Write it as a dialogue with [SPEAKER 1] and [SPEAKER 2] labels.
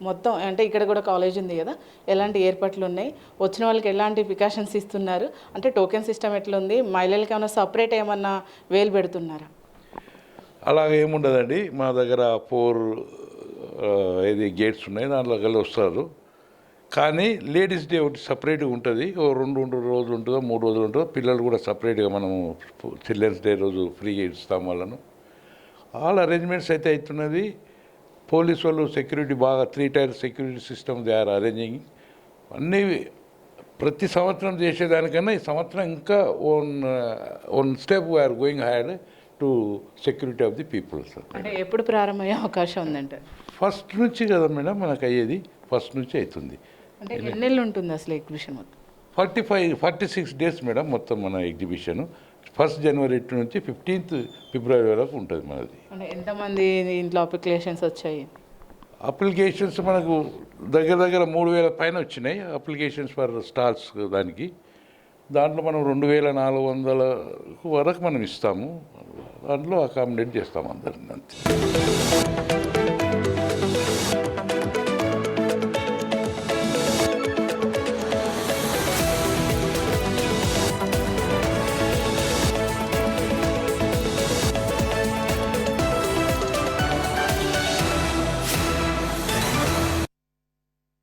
[SPEAKER 1] మొత్తం అంటే ఇక్కడ కూడా కాలేజ్ ఉంది కదా, ఎలాంటి ఏర్పాట్లు ఉన్నాయి, వచ్చిన వాళ్ళకి ఎలాంటి ప్రికాషన్స్ ఇస్తున్నారు, అంటే టోకెన్ సిస్టమ్ ఎట్లుంది, మహిళలకి ఏమైనా సపరేట్ ఏమన్నా వేలు పెడుతున్నారా?
[SPEAKER 2] అలాగే ఏముండదండి, మా దగ్గర 4 గేట్స్ ఉన్నాయి, దాంట్లో కలిసి వస్తారు. కానీ లేడీస్ డే ఒకటి సపరేట్గా ఉంటుంది, ఓ 2 రోజులు ఉంటుందో 3 రోజులు ఉంటుందో. పిల్లలు కూడా సపరేట్గా మనము చిల్డ్రన్స్ డే రోజు ఫ్రీగా ఇస్తాం వాళ్ళను. ఆల్ అరేంజ్మెంట్స్ అయితే అవుతున్నది. పోలీసు వాళ్ళు సెక్యూరిటీ బాగా 3 tier security system they are arranging. అన్నీ ప్రతి సంవత్సరం చేసేదానికన్నా ఈ సంవత్సరం ఇంకా one step we are going hide to security of the people sir.
[SPEAKER 1] అంటే ఎప్పుడు ప్రారంభమయ్యే అవకాశం ఉందంటే?
[SPEAKER 2] ఫస్ట్ నుంచి కదా మేడం మనకు అయ్యేది, ఫస్ట్ నుంచి అవుతుంది.
[SPEAKER 1] అంటే ఎన్ని నెలలు ఉంటుంది అసలు ఎగ్జిబిషన్ మొత్తం?
[SPEAKER 2] 46 డేస్ మేడం మొత్తం మన ఎగ్జిబిషన్. 1 జనవరి నుంచి 15 ఫిబ్రవరి వరకు ఉంటుంది మనది.
[SPEAKER 1] అంటే ఎంతమంది ఇంట్లో అప్లికేషన్స్ వచ్చాయి?
[SPEAKER 2] అప్లికేషన్స్ మనకు దగ్గర 3000 పైన వచ్చినాయి అప్లికేషన్స్ ఫర్ స్టాల్స్ దానికి. దాంట్లో మనం 2400 వరకు మనం ఇస్తాము, దాంట్లో అకామిడేట్ చేస్తాము అందరిని అంతే.